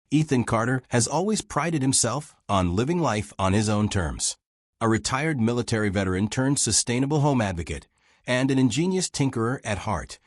Ethan Carter has always prided himself on living life on his own terms. A retired military veteran turned sustainable home advocate and an ingenious tinkerer at heart,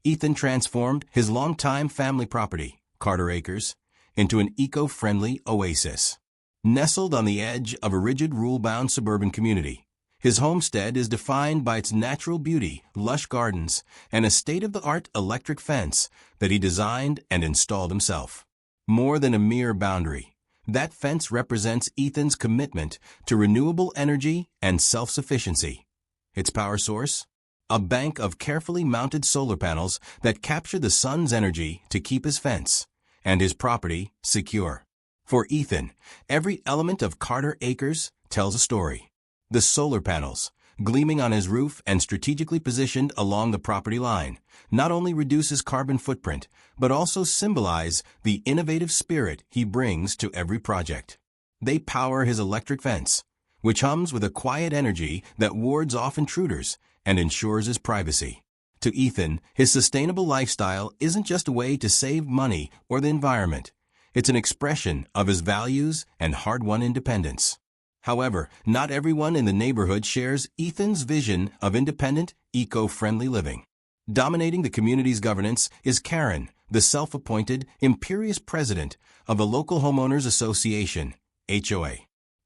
Ethan transformed his longtime family property, Carter Acres, into an eco-friendly oasis. Nestled on the edge of a rigid rule-bound suburban community, his homestead is defined by its natural beauty, lush gardens, and a state-of-the-art electric fence that he designed and installed himself. More than a mere boundary, that fence represents Ethan's commitment to renewable energy and self-sufficiency. Its power source? A bank of carefully mounted solar panels that capture the sun's energy to keep his fence and his property secure. For Ethan, every element of Carter Acres tells a story. The solar panels, gleaming on his roof and strategically positioned along the property line, not only reduce his carbon footprint, but also symbolize the innovative spirit he brings to every project. They power his electric fence, which hums with a quiet energy that wards off intruders and ensures his privacy. To Ethan, his sustainable lifestyle isn't just a way to save money or the environment. It's an expression of his values and hard-won independence. However, not everyone in the neighborhood shares Ethan's vision of independent, eco-friendly living. Dominating the community's governance is Kerren, the self-appointed, imperious president of the local homeowners association, HOA.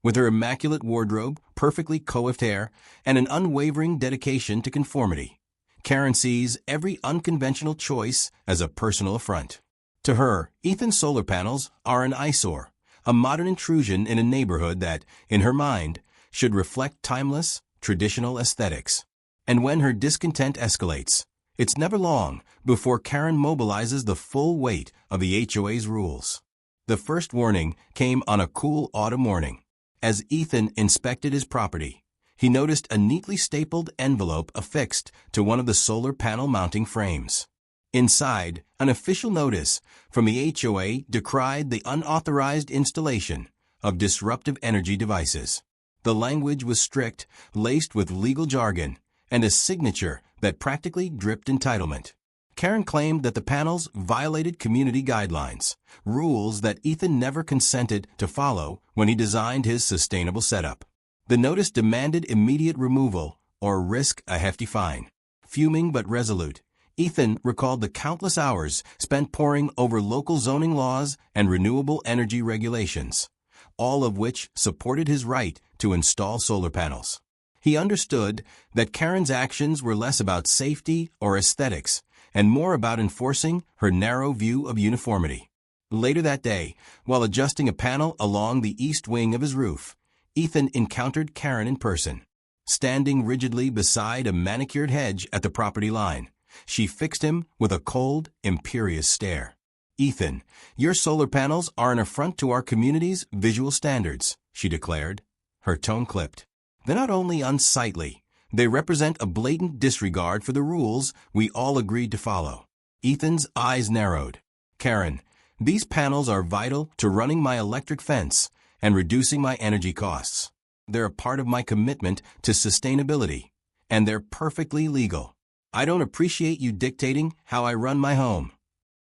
With her immaculate wardrobe, perfectly coiffed hair, and an unwavering dedication to conformity, Kerren sees every unconventional choice as a personal affront. To her, Ethan's solar panels are an eyesore, a modern intrusion in a neighborhood that, in her mind, should reflect timeless, traditional aesthetics. And when her discontent escalates, it's never long before Kerren mobilizes the full weight of the HOA's rules. The first warning came on a cool autumn morning. As Ethan inspected his property, he noticed a neatly stapled envelope affixed to one of the solar panel mounting frames. Inside, an official notice from the HOA decried the unauthorized installation of disruptive energy devices. The language was strict, laced with legal jargon, and a signature that practically dripped entitlement. Kerren claimed that the panels violated community guidelines, rules that Ethan never consented to follow when he designed his sustainable setup. The notice demanded immediate removal or risk a hefty fine. Fuming but resolute, Ethan recalled the countless hours spent poring over local zoning laws and renewable energy regulations, all of which supported his right to install solar panels. He understood that Kerren's actions were less about safety or aesthetics and more about enforcing her narrow view of uniformity. Later that day, while adjusting a panel along the east wing of his roof, Ethan encountered Kerren in person. Standing rigidly beside a manicured hedge at the property line, she fixed him with a cold, imperious stare. "Ethan, your solar panels are an affront to our community's visual standards," she declared. Her tone clipped. "They're not only unsightly, they represent a blatant disregard for the rules we all agreed to follow." Ethan's eyes narrowed. "Kerren, these panels are vital to running my electric fence and reducing my energy costs. They're a part of my commitment to sustainability, and they're perfectly legal. I don't appreciate you dictating how I run my home."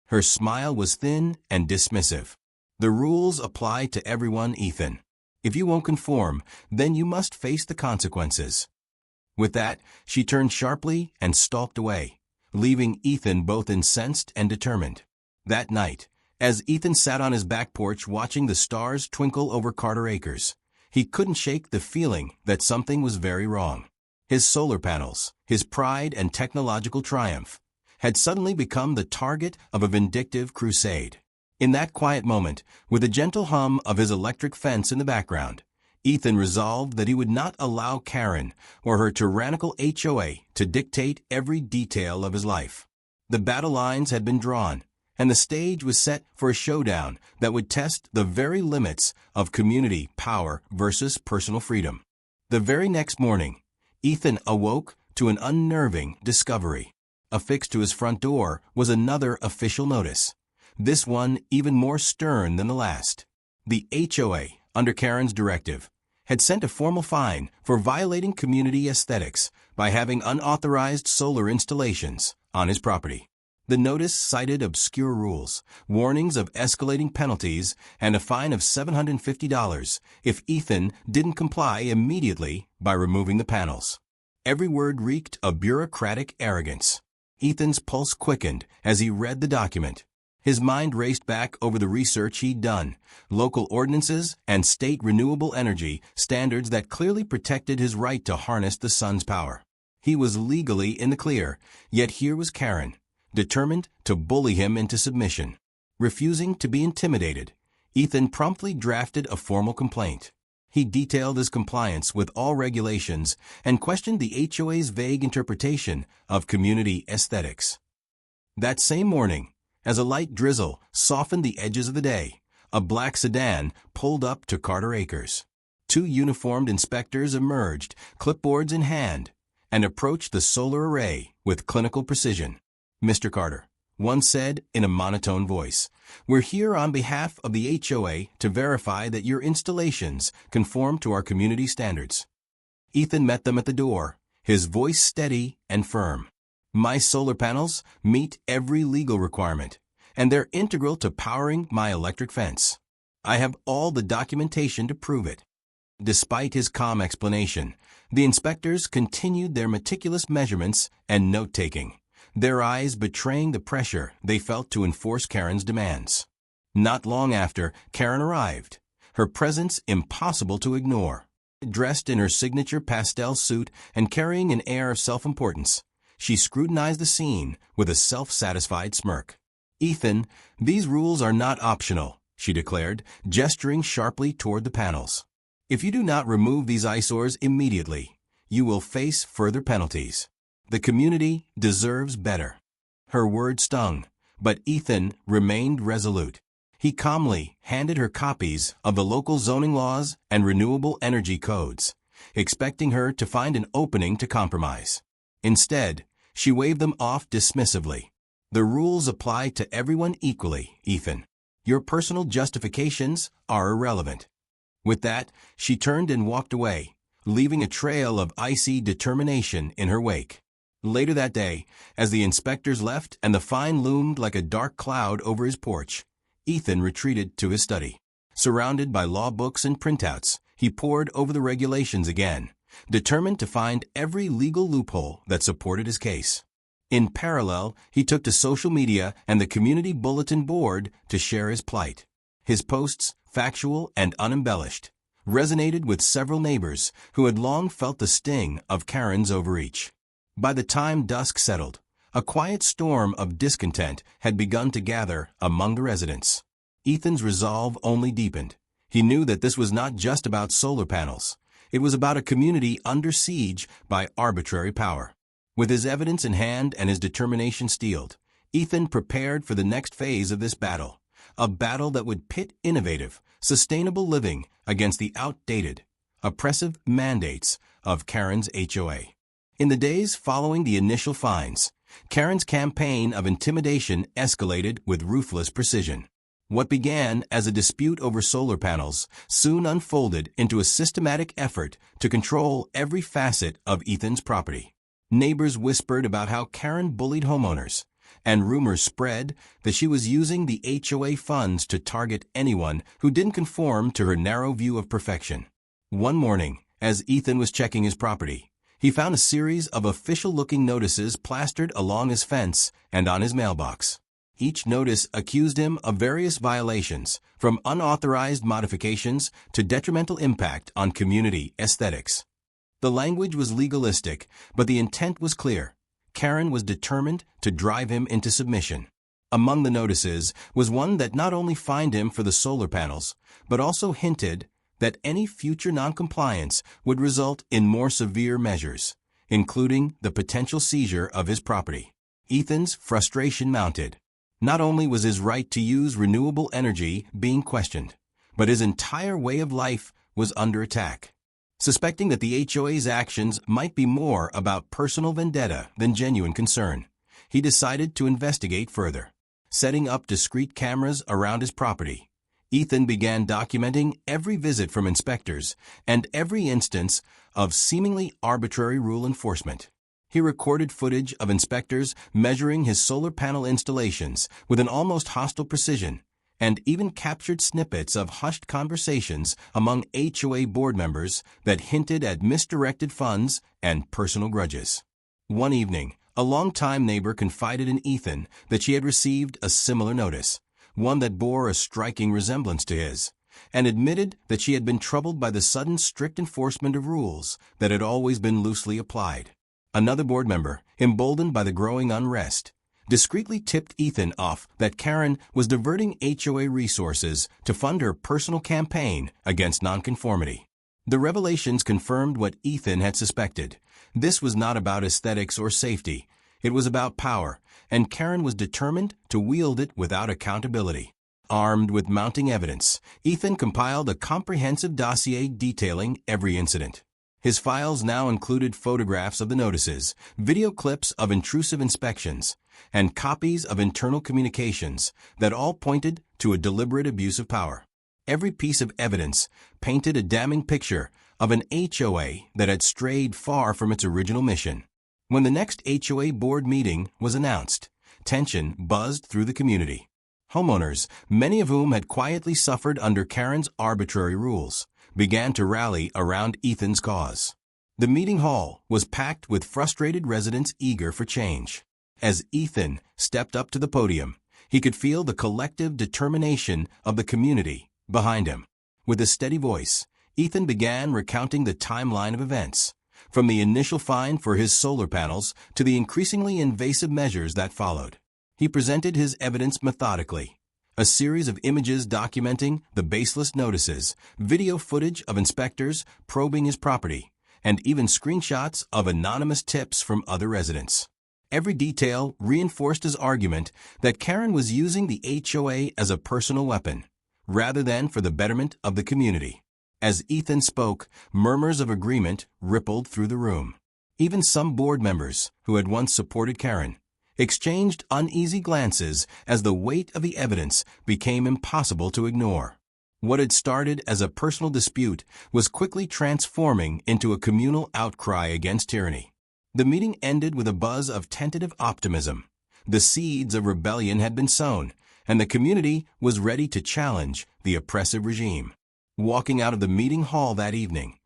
Her smile was thin and dismissive. "The rules apply to everyone, Ethan. If you won't conform, then you must face the consequences." With that, she turned sharply and stalked away, leaving Ethan both incensed and determined. That night, as Ethan sat on his back porch watching the stars twinkle over Carter Acres, he couldn't shake the feeling that something was very wrong. His solar panels, his pride and technological triumph, had suddenly become the target of a vindictive crusade. In that quiet moment, with a gentle hum of his electric fence in the background, Ethan resolved that he would not allow Kerren or her tyrannical HOA to dictate every detail of his life. The battle lines had been drawn, and the stage was set for a showdown that would test the very limits of community power versus personal freedom. The very next morning, Ethan awoke to an unnerving discovery. Affixed to his front door was another official notice, this one even more stern than the last. The HOA, under Kerren's directive, had sent a formal fine for violating community aesthetics by having unauthorized solar installations on his property. The notice cited obscure rules, warnings of escalating penalties, and a fine of $750 if Ethan didn't comply immediately by removing the panels. Every word reeked of bureaucratic arrogance. Ethan's pulse quickened as he read the document. His mind raced back over the research he'd done, local ordinances and state renewable energy standards that clearly protected his right to harness the sun's power. He was legally in the clear, yet here was Kerren, determined to bully him into submission. Refusing to be intimidated, Ethan promptly drafted a formal complaint. He detailed his compliance with all regulations and questioned the HOA's vague interpretation of community aesthetics. That same morning, as a light drizzle softened the edges of the day, a black sedan pulled up to Carter Acres. Two uniformed inspectors emerged, clipboards in hand, and approached the solar array with clinical precision. "Mr. Carter," one said in a monotone voice, "we're here on behalf of the HOA to verify that your installations conform to our community standards." Ethan met them at the door, his voice steady and firm. "My solar panels meet every legal requirement, and they're integral to powering my electric fence. I have all the documentation to prove it." Despite his calm explanation, the inspectors continued their meticulous measurements and note-taking, their eyes betraying the pressure they felt to enforce Kerren's demands. Not long after, Kerren arrived, her presence impossible to ignore. Dressed in her signature pastel suit and carrying an air of self-importance, she scrutinized the scene with a self-satisfied smirk. "Ethan, these rules are not optional," she declared, gesturing sharply toward the panels. "If you do not remove these eyesores immediately, you will face further penalties. The community deserves better." Her words stung, but Ethan remained resolute. He calmly handed her copies of the local zoning laws and renewable energy codes, expecting her to find an opening to compromise. Instead, she waved them off dismissively. "The rules apply to everyone equally, Ethan. Your personal justifications are irrelevant." With that, she turned and walked away, leaving a trail of icy determination in her wake. Later that day, as the inspectors left and the fine loomed like a dark cloud over his porch, Ethan retreated to his study. Surrounded by law books and printouts, he pored over the regulations again, determined to find every legal loophole that supported his case. In parallel, he took to social media and the community bulletin board to share his plight. His posts, factual and unembellished, resonated with several neighbors who had long felt the sting of Kerren's overreach. By the time dusk settled, a quiet storm of discontent had begun to gather among the residents. Ethan's resolve only deepened. He knew that this was not just about solar panels. It was about a community under siege by arbitrary power. With his evidence in hand and his determination steeled, Ethan prepared for the next phase of this battle, a battle that would pit innovative, sustainable living against the outdated, oppressive mandates of Kerren's HOA. In the days following the initial fines, Kerren's campaign of intimidation escalated with ruthless precision. What began as a dispute over solar panels soon unfolded into a systematic effort to control every facet of Ethan's property. Neighbors whispered about how Kerren bullied homeowners, and rumors spread that she was using the HOA funds to target anyone who didn't conform to her narrow view of perfection. One morning, as Ethan was checking his property, he found a series of official-looking notices plastered along his fence and on his mailbox. Each notice accused him of various violations, from unauthorized modifications to detrimental impact on community aesthetics. The language was legalistic, but the intent was clear. Kerren was determined to drive him into submission. Among the notices was one that not only fined him for the solar panels, but also hinted that any future noncompliance would result in more severe measures, including the potential seizure of his property. Ethan's frustration mounted. Not only was his right to use renewable energy being questioned, but his entire way of life was under attack. Suspecting that the HOA's actions might be more about personal vendetta than genuine concern, he decided to investigate further. Setting up discreet cameras around his property, Ethan began documenting every visit from inspectors and every instance of seemingly arbitrary rule enforcement. He recorded footage of inspectors measuring his solar panel installations with an almost hostile precision, and even captured snippets of hushed conversations among HOA board members that hinted at misdirected funds and personal grudges. One evening, a longtime neighbor confided in Ethan that she had received a similar notice, one that bore a striking resemblance to his, and admitted that she had been troubled by the sudden strict enforcement of rules that had always been loosely applied. Another board member, emboldened by the growing unrest, discreetly tipped Ethan off that Kerren was diverting HOA resources to fund her personal campaign against nonconformity. The revelations confirmed what Ethan had suspected. This was not about aesthetics or safety. It was about power, and Kerren was determined to wield it without accountability. Armed with mounting evidence, Ethan compiled a comprehensive dossier detailing every incident. His files now included photographs of the notices, video clips of intrusive inspections, and copies of internal communications that all pointed to a deliberate abuse of power. Every piece of evidence painted a damning picture of an HOA that had strayed far from its original mission. When the next HOA board meeting was announced, tension buzzed through the community. Homeowners, many of whom had quietly suffered under Kerren's arbitrary rules, began to rally around Ethan's cause. The meeting hall was packed with frustrated residents eager for change. As Ethan stepped up to the podium, he could feel the collective determination of the community behind him. With a steady voice, Ethan began recounting the timeline of events, from the initial fine for his solar panels to the increasingly invasive measures that followed. He presented his evidence methodically. A series of images documenting the baseless notices, video footage of inspectors probing his property, and even screenshots of anonymous tips from other residents. Every detail reinforced his argument that Kerren was using the HOA as a personal weapon, rather than for the betterment of the community. As Ethan spoke, murmurs of agreement rippled through the room. Even some board members, who had once supported Kerren, exchanged uneasy glances as the weight of the evidence became impossible to ignore. What had started as a personal dispute was quickly transforming into a communal outcry against tyranny. The meeting ended with a buzz of tentative optimism. The seeds of rebellion had been sown, and the community was ready to challenge the oppressive regime. Walking out of the meeting hall that evening,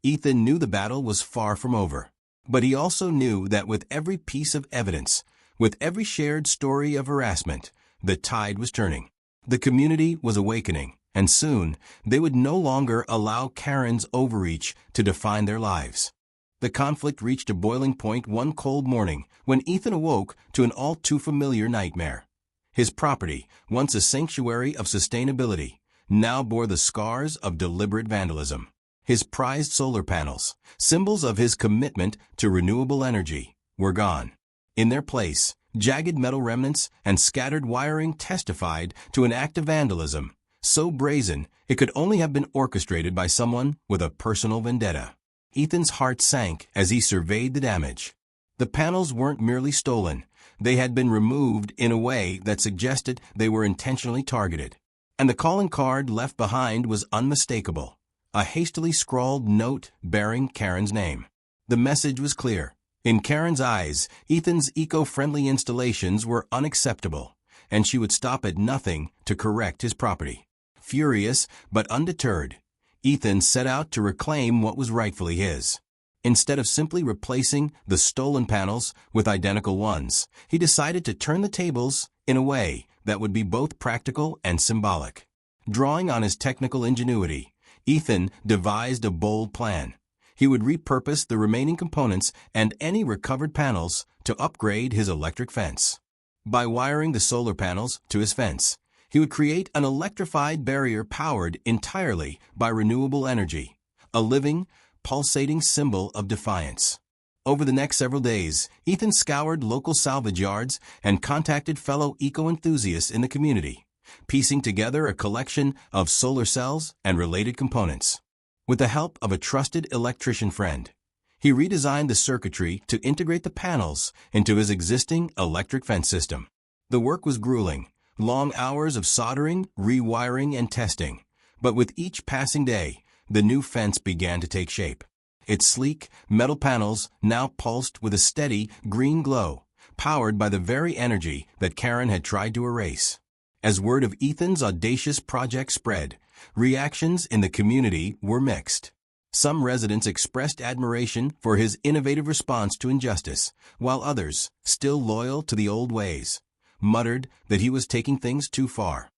Ethan knew the battle was far from over. But he also knew that with every piece of evidence, with every shared story of harassment, the tide was turning. The community was awakening, and soon they would no longer allow Kerren's overreach to define their lives. The conflict reached a boiling point one cold morning when Ethan awoke to an all-too-familiar nightmare. His property, once a sanctuary of sustainability, now bore the scars of deliberate vandalism. His prized solar panels, symbols of his commitment to renewable energy, were gone. In their place, jagged metal remnants and scattered wiring testified to an act of vandalism, so brazen it could only have been orchestrated by someone with a personal vendetta. Ethan's heart sank as he surveyed the damage. The panels weren't merely stolen, they had been removed in a way that suggested they were intentionally targeted. And the calling card left behind was unmistakable, a hastily scrawled note bearing Kerren's name. The message was clear. In Kerren's eyes, Ethan's eco-friendly installations were unacceptable, and she would stop at nothing to correct his property. Furious but undeterred, Ethan set out to reclaim what was rightfully his. Instead of simply replacing the stolen panels with identical ones, he decided to turn the tables in a way that would be both practical and symbolic. Drawing on his technical ingenuity, Ethan devised a bold plan. He would repurpose the remaining components and any recovered panels to upgrade his electric fence. By wiring the solar panels to his fence, he would create an electrified barrier powered entirely by renewable energy, a living, pulsating symbol of defiance. Over the next several days, Ethan scoured local salvage yards and contacted fellow eco-enthusiasts in the community, piecing together a collection of solar cells and related components. With the help of a trusted electrician friend, he redesigned the circuitry to integrate the panels into his existing electric fence system. The work was grueling, long hours of soldering, rewiring, and testing, but with each passing day, the new fence began to take shape. Its sleek, metal panels now pulsed with a steady, green glow, powered by the very energy that Kerren had tried to erase. As word of Ethan's audacious project spread, reactions in the community were mixed. Some residents expressed admiration for his innovative response to injustice, while others, still loyal to the old ways, muttered that he was taking things too far.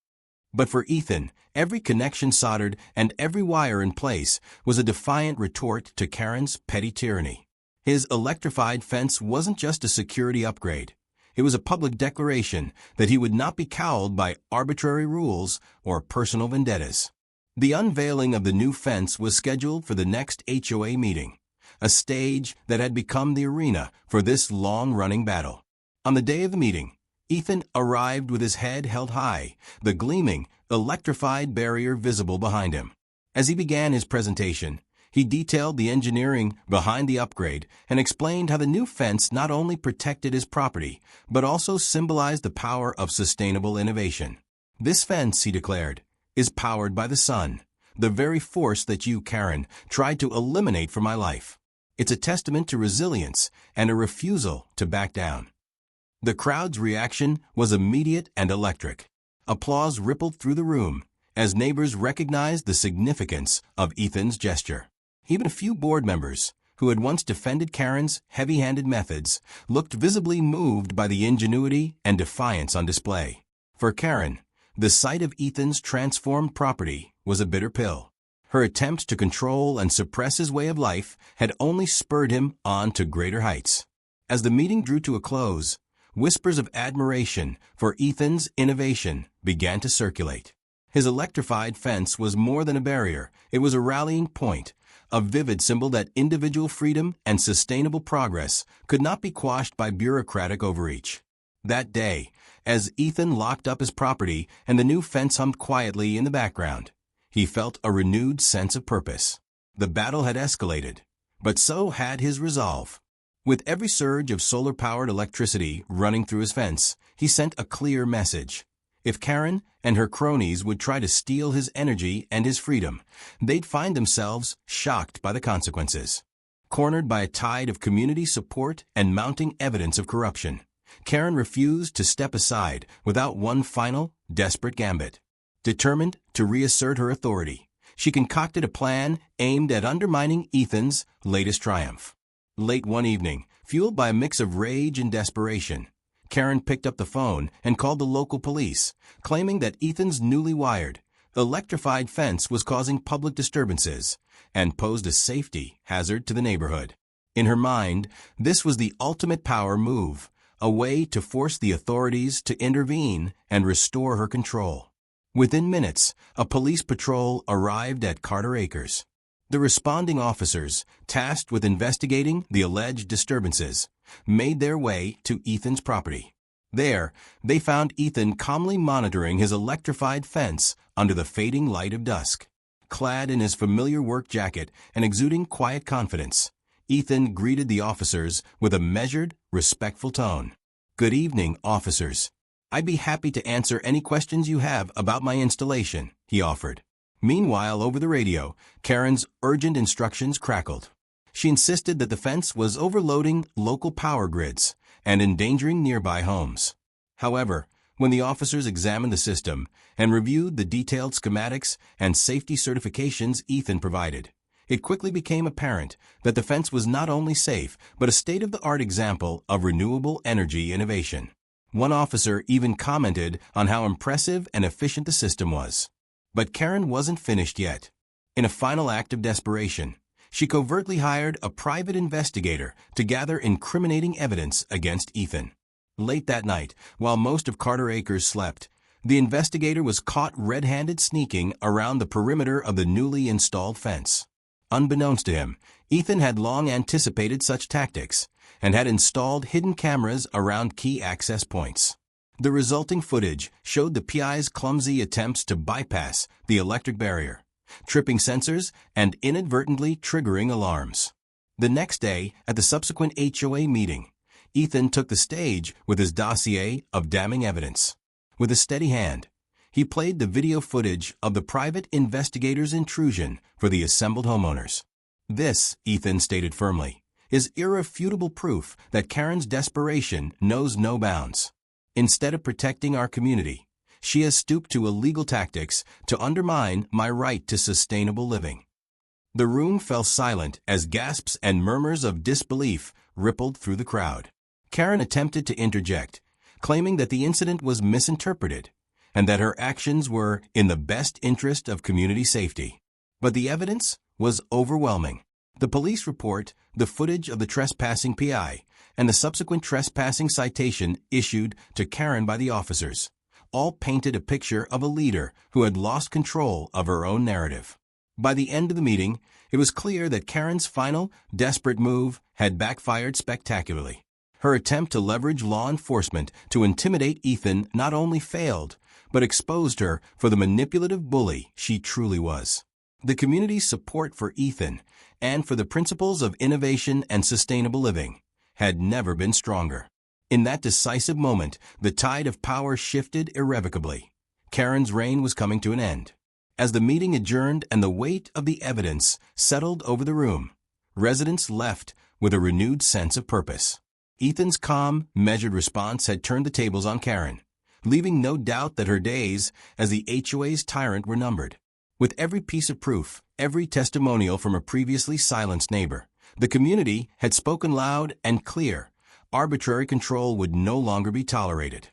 But for Ethan, every connection soldered and every wire in place was a defiant retort to Kerren's petty tyranny. His electrified fence wasn't just a security upgrade. It was a public declaration that he would not be cowed by arbitrary rules or personal vendettas. The unveiling of the new fence was scheduled for the next HOA meeting, a stage that had become the arena for this long-running battle. On the day of the meeting, Ethan arrived with his head held high, the gleaming, electrified barrier visible behind him. As he began his presentation, he detailed the engineering behind the upgrade and explained how the new fence not only protected his property, but also symbolized the power of sustainable innovation. "This fence," he declared, "is powered by the sun, the very force that you, Kerren, tried to eliminate from my life. It's a testament to resilience and a refusal to back down." The crowd's reaction was immediate and electric. Applause rippled through the room as neighbors recognized the significance of Ethan's gesture. Even a few board members, who had once defended Kerren's heavy-handed methods, looked visibly moved by the ingenuity and defiance on display. For Kerren, the sight of Ethan's transformed property was a bitter pill. Her attempts to control and suppress his way of life had only spurred him on to greater heights. As the meeting drew to a close, whispers of admiration for Ethan's innovation began to circulate. His electrified fence was more than a barrier. It was a rallying point, a vivid symbol that individual freedom and sustainable progress could not be quashed by bureaucratic overreach. That day, as Ethan locked up his property and the new fence hummed quietly in the background, he felt a renewed sense of purpose. The battle had escalated, but so had his resolve. With every surge of solar-powered electricity running through his fence, he sent a clear message. If Kerren and her cronies would try to steal his energy and his freedom, they'd find themselves shocked by the consequences. Cornered by a tide of community support and mounting evidence of corruption, Kerren refused to step aside without one final, desperate gambit. Determined to reassert her authority, she concocted a plan aimed at undermining Ethan's latest triumph. Late one evening, fueled by a mix of rage and desperation, Kerren picked up the phone and called the local police, claiming that Ethan's newly wired, electrified fence was causing public disturbances and posed a safety hazard to the neighborhood. In her mind, this was the ultimate power move, a way to force the authorities to intervene and restore her control. Within minutes, a police patrol arrived at Carter Acres. The responding officers, tasked with investigating the alleged disturbances, made their way to Ethan's property. There, they found Ethan calmly monitoring his electrified fence under the fading light of dusk. Clad in his familiar work jacket and exuding quiet confidence, Ethan greeted the officers with a measured, respectful tone. "Good evening, officers. I'd be happy to answer any questions you have about my installation," he offered. Meanwhile, over the radio, Kerren's urgent instructions crackled. She insisted that the fence was overloading local power grids and endangering nearby homes. However, when the officers examined the system and reviewed the detailed schematics and safety certifications Ethan provided, it quickly became apparent that the fence was not only safe, but a state-of-the-art example of renewable energy innovation. One officer even commented on how impressive and efficient the system was. But Kerren wasn't finished yet. In a final act of desperation, she covertly hired a private investigator to gather incriminating evidence against Ethan. Late that night, while most of Carter Acres slept, the investigator was caught red-handed sneaking around the perimeter of the newly installed fence. Unbeknownst to him, Ethan had long anticipated such tactics and had installed hidden cameras around key access points. The resulting footage showed the PI's clumsy attempts to bypass the electric barrier, tripping sensors and inadvertently triggering alarms. The next day, at the subsequent HOA meeting, Ethan took the stage with his dossier of damning evidence. With a steady hand, he played the video footage of the private investigator's intrusion for the assembled homeowners. This, Ethan stated firmly, is irrefutable proof that Kerren's desperation knows no bounds. Instead of protecting our community, she has stooped to illegal tactics to undermine my right to sustainable living. The room fell silent as gasps and murmurs of disbelief rippled through the crowd. Kerren attempted to interject, claiming that the incident was misinterpreted and that her actions were in the best interest of community safety. But the evidence was overwhelming. The police report, the footage of the trespassing PI, and the subsequent trespassing citation issued to Kerren by the officers all painted a picture of a leader who had lost control of her own narrative. By the end of the meeting, it was clear that Kerren's final, desperate move had backfired spectacularly. Her attempt to leverage law enforcement to intimidate Ethan not only failed, but exposed her for the manipulative bully she truly was. The community's support for Ethan and for the principles of innovation and sustainable living had never been stronger. In that decisive moment, the tide of power shifted irrevocably. Kerren's reign was coming to an end. As the meeting adjourned and the weight of the evidence settled over the room, residents left with a renewed sense of purpose. Ethan's calm, measured response had turned the tables on Kerren, leaving no doubt that her days as the HOA's tyrant were numbered. With every piece of proof, every testimonial from a previously silenced neighbor, the community had spoken loud and clear. Arbitrary control would no longer be tolerated.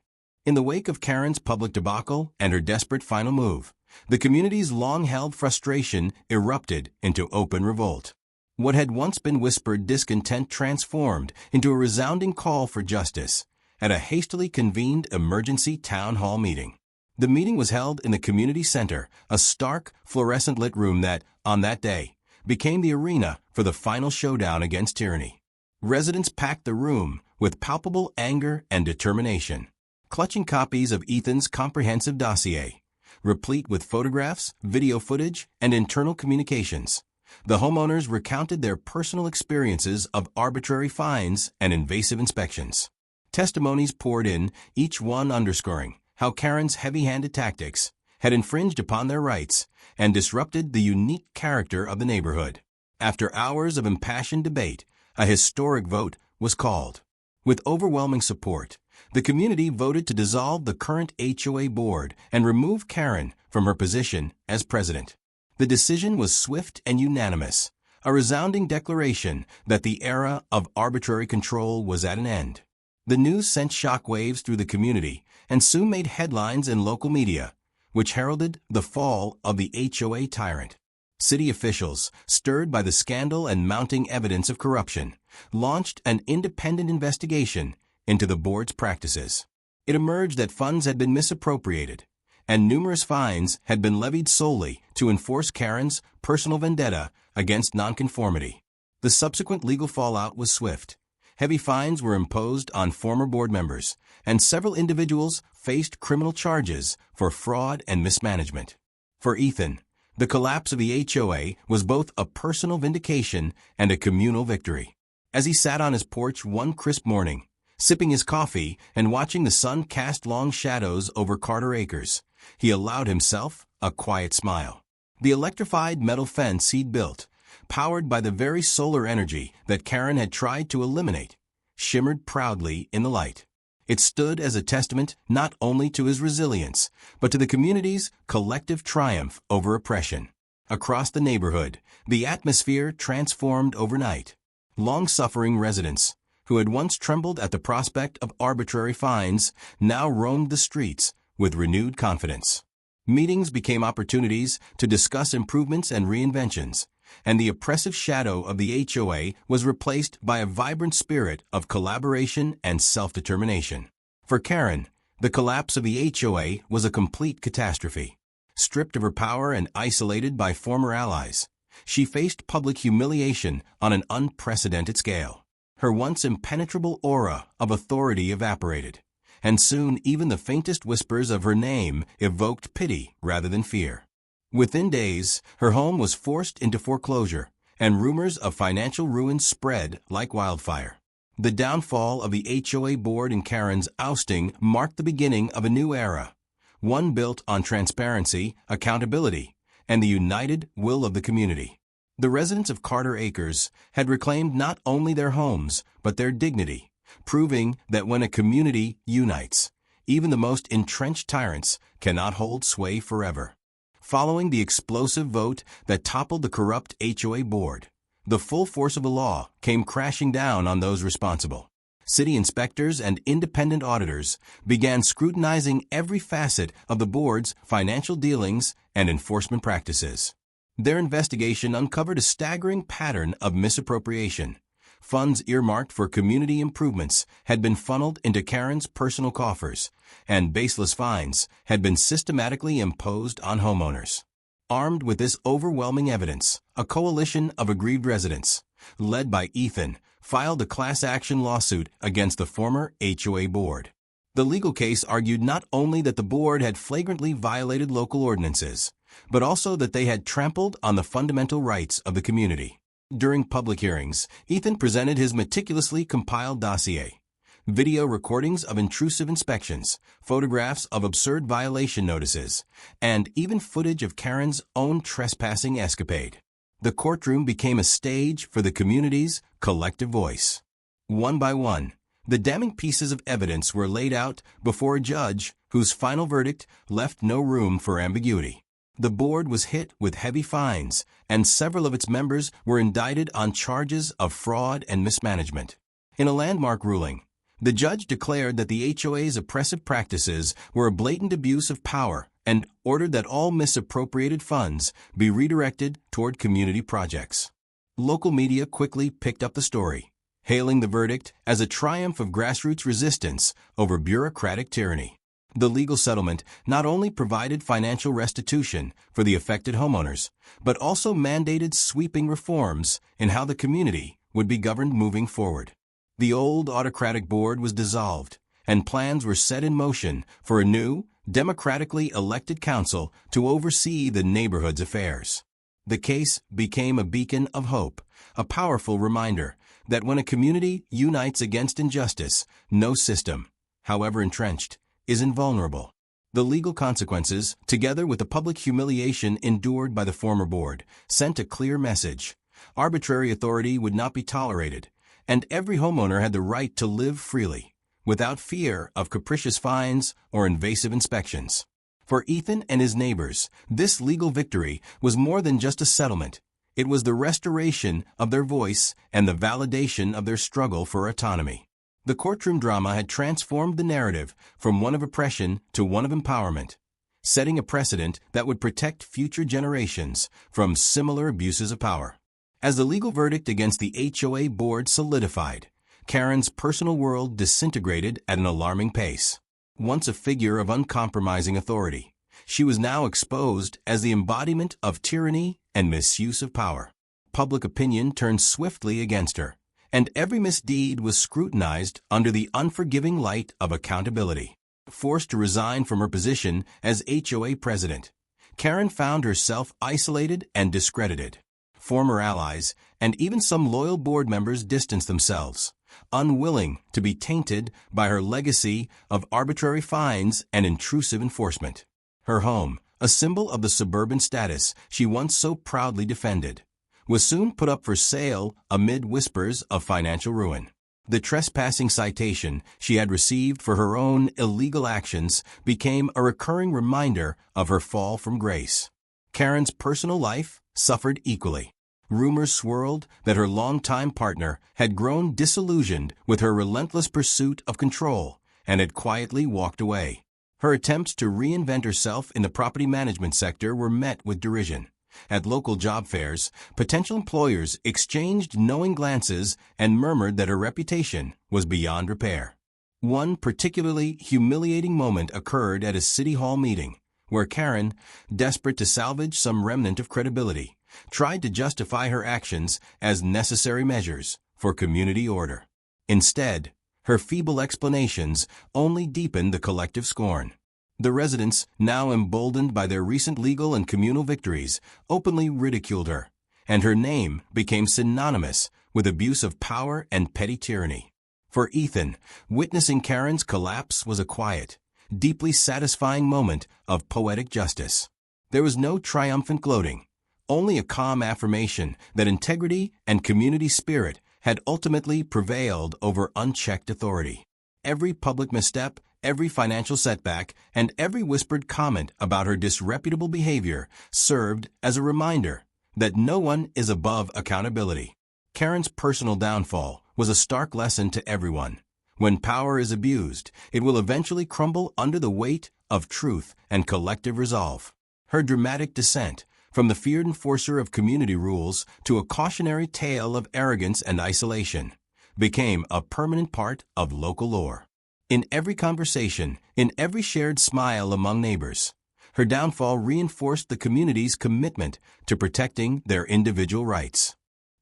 In the wake of Kerren's public debacle and her desperate final move, the community's long-held frustration erupted into open revolt. What had once been whispered discontent transformed into a resounding call for justice at a hastily convened emergency town hall meeting. The meeting was held in the community center, a stark, fluorescent-lit room that, on that day, became the arena for the final showdown against tyranny. Residents packed the room with palpable anger and determination, clutching copies of Ethan's comprehensive dossier, replete with photographs, video footage, and internal communications. The homeowners recounted their personal experiences of arbitrary fines and invasive inspections. Testimonies poured in, each one underscoring how Kerren's heavy-handed tactics had infringed upon their rights and disrupted the unique character of the neighborhood. After hours of impassioned debate, a historic vote was called. With overwhelming support, the community voted to dissolve the current HOA board and remove Kerren from her position as president. The decision was swift and unanimous, a resounding declaration that the era of arbitrary control was at an end. The news sent shockwaves through the community and soon made headlines in local media, which heralded the fall of the HOA tyrant. City officials, stirred by the scandal and mounting evidence of corruption, launched an independent investigation into the board's practices. It emerged that funds had been misappropriated, and numerous fines had been levied solely to enforce Kerren's personal vendetta against nonconformity. The subsequent legal fallout was swift. Heavy fines were imposed on former board members, and several individuals faced criminal charges for fraud and mismanagement. For Ethan, the collapse of the HOA was both a personal vindication and a communal victory. As he sat on his porch one crisp morning, sipping his coffee and watching the sun cast long shadows over Carter Acres, he allowed himself a quiet smile. The electrified metal fence he'd built, powered by the very solar energy that Kerren had tried to eliminate, shimmered proudly in the light. It stood as a testament not only to his resilience, but to the community's collective triumph over oppression. Across the neighborhood, the atmosphere transformed overnight. Long-suffering residents, who had once trembled at the prospect of arbitrary fines, now roamed the streets with renewed confidence. Meetings became opportunities to discuss improvements and reinventions, and the oppressive shadow of the HOA was replaced by a vibrant spirit of collaboration and self-determination. For Kerren, the collapse of the HOA was a complete catastrophe. Stripped of her power and isolated by former allies, she faced public humiliation on an unprecedented scale. Her once impenetrable aura of authority evaporated, and soon even the faintest whispers of her name evoked pity rather than fear. Within days, her home was forced into foreclosure, and rumors of financial ruin spread like wildfire. The downfall of the HOA board and Kerren's ousting marked the beginning of a new era, one built on transparency, accountability, and the united will of the community. The residents of Carter Acres had reclaimed not only their homes, but their dignity, proving that when a community unites, even the most entrenched tyrants cannot hold sway forever. Following the explosive vote that toppled the corrupt HOA board, the full force of the law came crashing down on those responsible. City inspectors and independent auditors began scrutinizing every facet of the board's financial dealings and enforcement practices. Their investigation uncovered a staggering pattern of misappropriation. Funds earmarked for community improvements had been funneled into Kerren's personal coffers, and baseless fines had been systematically imposed on homeowners. Armed with this overwhelming evidence, a coalition of aggrieved residents, led by Ethan, filed a class action lawsuit against the former HOA board. The legal case argued not only that the board had flagrantly violated local ordinances, but also that they had trampled on the fundamental rights of the community. During public hearings, Ethan presented his meticulously compiled dossier: video recordings of intrusive inspections, photographs of absurd violation notices, and even footage of Kerren's own trespassing escapade. The courtroom became a stage for the community's collective voice. One by one, the damning pieces of evidence were laid out before a judge whose final verdict left no room for ambiguity. The board was hit with heavy fines, and several of its members were indicted on charges of fraud and mismanagement. In a landmark ruling, the judge declared that the HOA's oppressive practices were a blatant abuse of power and ordered that all misappropriated funds be redirected toward community projects. Local media quickly picked up the story, hailing the verdict as a triumph of grassroots resistance over bureaucratic tyranny. The legal settlement not only provided financial restitution for the affected homeowners, but also mandated sweeping reforms in how the community would be governed moving forward. The old autocratic board was dissolved, and plans were set in motion for a new, democratically elected council to oversee the neighborhood's affairs. The case became a beacon of hope, a powerful reminder that when a community unites against injustice, no system, however entrenched, is invulnerable. The legal consequences, together with the public humiliation endured by the former board, sent a clear message: arbitrary authority would not be tolerated, and every homeowner had the right to live freely, without fear of capricious fines or invasive inspections. For Ethan and his neighbors, this legal victory was more than just a settlement. It was the restoration of their voice and the validation of their struggle for autonomy. The courtroom drama had transformed the narrative from one of oppression to one of empowerment, setting a precedent that would protect future generations from similar abuses of power. As the legal verdict against the HOA board solidified, Kerren's personal world disintegrated at an alarming pace. Once a figure of uncompromising authority, she was now exposed as the embodiment of tyranny and misuse of power. Public opinion turned swiftly against her, and every misdeed was scrutinized under the unforgiving light of accountability. Forced to resign from her position as HOA president, Kerren found herself isolated and discredited. Former allies and even some loyal board members distanced themselves, unwilling to be tainted by her legacy of arbitrary fines and intrusive enforcement. Her home, a symbol of the suburban status she once so proudly defended, was soon put up for sale amid whispers of financial ruin. The trespassing citation she had received for her own illegal actions became a recurring reminder of her fall from grace. Kerren's personal life suffered equally. Rumors swirled that her longtime partner had grown disillusioned with her relentless pursuit of control and had quietly walked away. Her attempts to reinvent herself in the property management sector were met with derision. At local job fairs, potential employers exchanged knowing glances and murmured that her reputation was beyond repair. One particularly humiliating moment occurred at a city hall meeting, where Kerren, desperate to salvage some remnant of credibility, tried to justify her actions as necessary measures for community order. Instead, her feeble explanations only deepened the collective scorn. The residents, now emboldened by their recent legal and communal victories, openly ridiculed her, and her name became synonymous with abuse of power and petty tyranny. For Ethan, witnessing Kerren's collapse was a quiet, deeply satisfying moment of poetic justice. There was no triumphant gloating, only a calm affirmation that integrity and community spirit had ultimately prevailed over unchecked authority. Every public misstep, every financial setback, and every whispered comment about her disreputable behavior served as a reminder that no one is above accountability. Kerren's personal downfall was a stark lesson to everyone. When power is abused, it will eventually crumble under the weight of truth and collective resolve. Her dramatic descent, from the feared enforcer of community rules to a cautionary tale of arrogance and isolation, became a permanent part of local lore. In every conversation, in every shared smile among neighbors, her downfall reinforced the community's commitment to protecting their individual rights.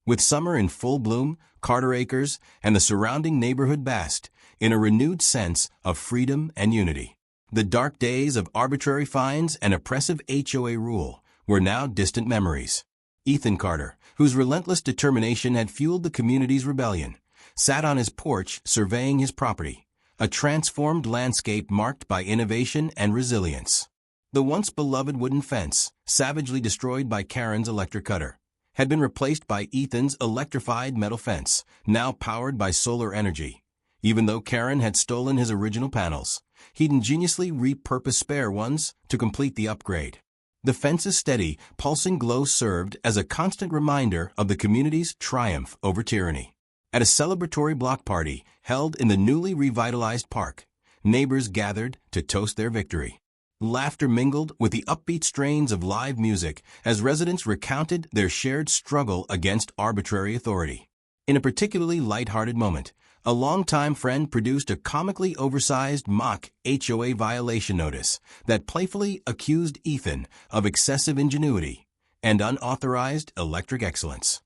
With summer in full bloom, Carter Acres and the surrounding neighborhood basked in a renewed sense of freedom and unity. The dark days of arbitrary fines and oppressive HOA rule were now distant memories. Ethan Carter, whose relentless determination had fueled the community's rebellion, sat on his porch surveying his property, a transformed landscape marked by innovation and resilience. The once beloved wooden fence, savagely destroyed by Kerren's electric cutter, had been replaced by Ethan's electrified metal fence, now powered by solar energy. Even though Kerren had stolen his original panels, he'd ingeniously repurposed spare ones to complete the upgrade. The fence's steady, pulsing glow served as a constant reminder of the community's triumph over tyranny. At a celebratory block party held in the newly revitalized park, neighbors gathered to toast their victory. Laughter mingled with the upbeat strains of live music as residents recounted their shared struggle against arbitrary authority. In a particularly light-hearted moment, a longtime friend produced a comically oversized mock HOA violation notice that playfully accused Ethan of excessive ingenuity and unauthorized electric excellence.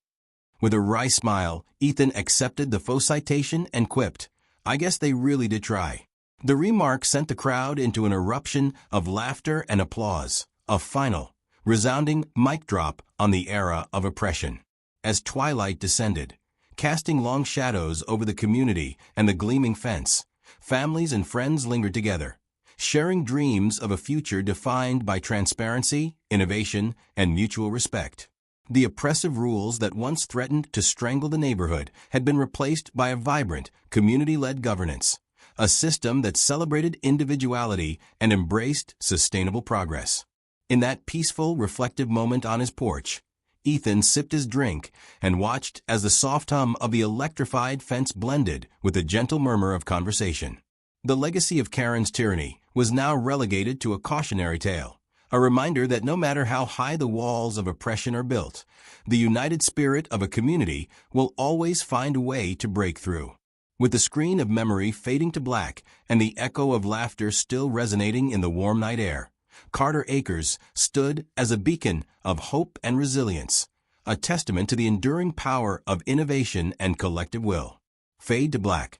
With a wry smile, Ethan accepted the faux citation and quipped, "I guess they really did try." The remark sent the crowd into an eruption of laughter and applause, a final, resounding mic drop on the era of oppression. As twilight descended, casting long shadows over the community and the gleaming fence, families and friends lingered together, sharing dreams of a future defined by transparency, innovation, and mutual respect. The oppressive rules that once threatened to strangle the neighborhood had been replaced by a vibrant, community-led governance, a system that celebrated individuality and embraced sustainable progress. In that peaceful, reflective moment on his porch, Ethan sipped his drink and watched as the soft hum of the electrified fence blended with the gentle murmur of conversation. The legacy of Kerren's tyranny was now relegated to a cautionary tale, a reminder that no matter how high the walls of oppression are built, the united spirit of a community will always find a way to break through. With the screen of memory fading to black and the echo of laughter still resonating in the warm night air, Carter Acres stood as a beacon of hope and resilience, a testament to the enduring power of innovation and collective will. Fade to black.